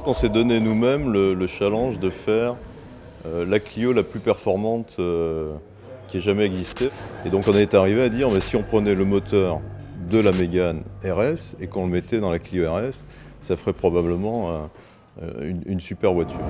qu'on s'est donné nous-mêmes le challenge de faire la Clio la plus performante qui ait jamais existé. Et donc on est arrivé à dire, mais si on prenait le moteur de la Mégane RS et qu'on le mettait dans la Clio RS, ça ferait probablement une super voiture.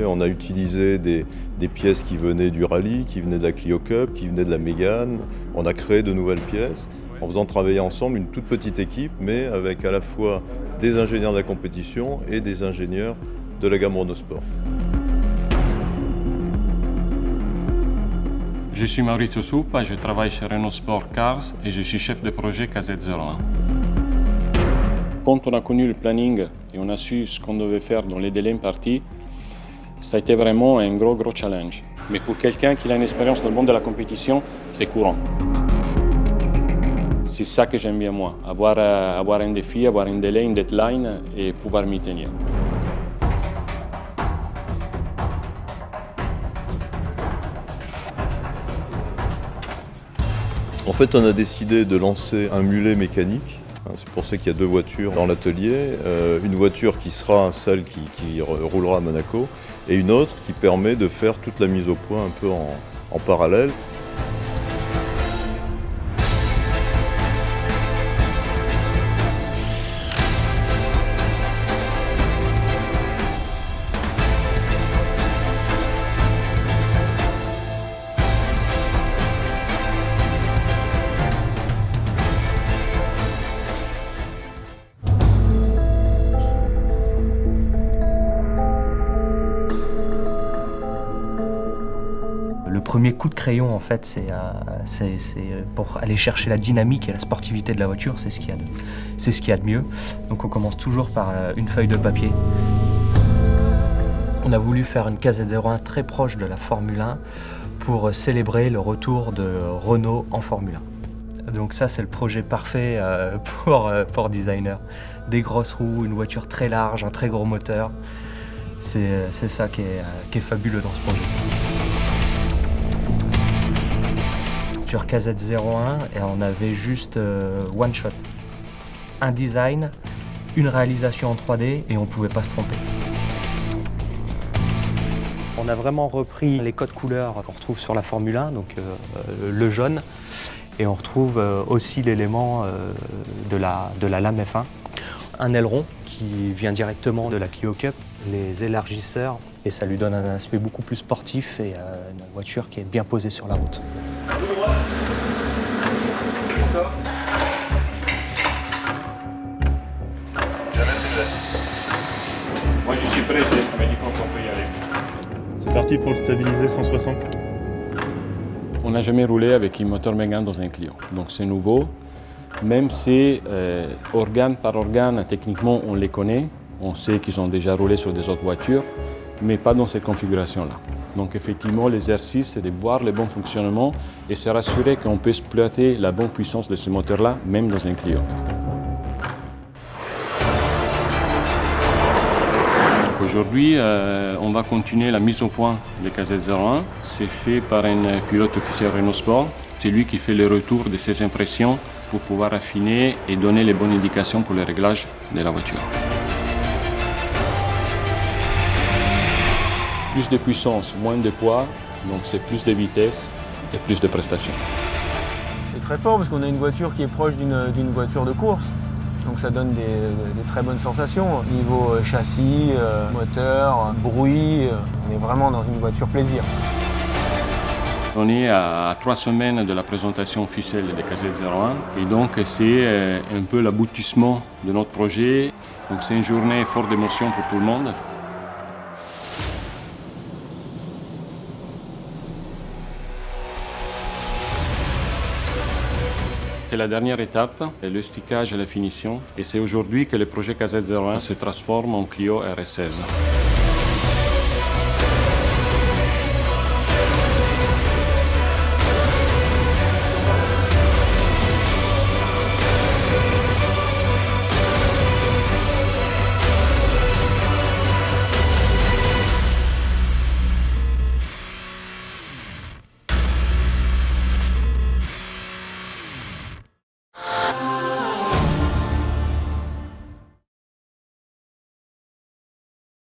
Et on a utilisé des pièces qui venaient du rallye, qui venaient de la Clio Cup, qui venaient de la Mégane. On a créé de nouvelles pièces en faisant travailler ensemble une toute petite équipe, mais avec à la fois des ingénieurs de la compétition et des ingénieurs de la gamme Renault Sport. Je suis Maurizio Suppa, je travaille chez Renault Sport Cars et je suis chef de projet KZ01. Quand on a connu le planning et on a su ce qu'on devait faire dans les délais impartis, ça a été vraiment un gros challenge. Mais pour quelqu'un qui a une expérience dans le monde de la compétition, c'est courant. C'est ça que j'aime bien moi, avoir un défi, avoir un délai, une deadline et pouvoir m'y tenir. En fait, on a décidé de lancer un mulet mécanique. C'est pour ça qu'il y a deux voitures dans l'atelier. Une voiture qui sera celle qui roulera à Monaco et une autre qui permet de faire toute la mise au point un peu en parallèle. Le premier coup de crayon, en fait, c'est pour aller chercher la dynamique et la sportivité de la voiture, c'est ce qu'il y a de mieux. Donc on commence toujours par une feuille de papier. On a voulu faire une KZ01 très proche de la Formule 1 pour célébrer le retour de Renault en Formule 1. Donc ça, c'est le projet parfait pour designer. Des grosses roues, une voiture très large, un très gros moteur. C'est ça qui est fabuleux dans ce projet. Sur KZ01, et on avait juste one shot. Un design, une réalisation en 3D et on ne pouvait pas se tromper. On a vraiment repris les codes couleurs qu'on retrouve sur la Formule 1, donc le jaune, et on retrouve aussi l'élément de la lame F1. Un aileron qui vient directement de la Clio Cup, les élargisseurs, et ça lui donne un aspect beaucoup plus sportif et une voiture qui est bien posée sur la route. Moi je suis prêt, je laisse me dire qu'on peut y aller. C'est parti pour le stabiliser 160. On n'a jamais roulé avec un moteur Mégane dans un Clio, donc c'est nouveau. Même si organe par organe, techniquement on les connaît, on sait qu'ils ont déjà roulé sur des autres voitures, mais pas dans ces configurations-là. Donc effectivement, l'exercice, c'est de voir le bon fonctionnement et se rassurer qu'on peut exploiter la bonne puissance de ce moteur-là, même dans un Clio. Aujourd'hui, on va continuer la mise au point de KZ01. C'est fait par un pilote officiel Renault Sport. C'est lui qui fait le retour de ses impressions pour pouvoir affiner et donner les bonnes indications pour le réglage de la voiture. Plus de puissance, moins de poids, donc c'est plus de vitesse et plus de prestations. C'est très fort parce qu'on a une voiture qui est proche d'une voiture de course. Donc ça donne des très bonnes sensations. Niveau châssis, moteur, bruit, on est vraiment dans une voiture plaisir. On est à 3 semaines de la présentation officielle de KZ01 et donc c'est un peu l'aboutissement de notre projet. Donc c'est une journée forte d'émotion pour tout le monde. C'est la dernière étape, le stickage et la finition. Et c'est aujourd'hui que le projet KZ01 se transforme en Clio RS16.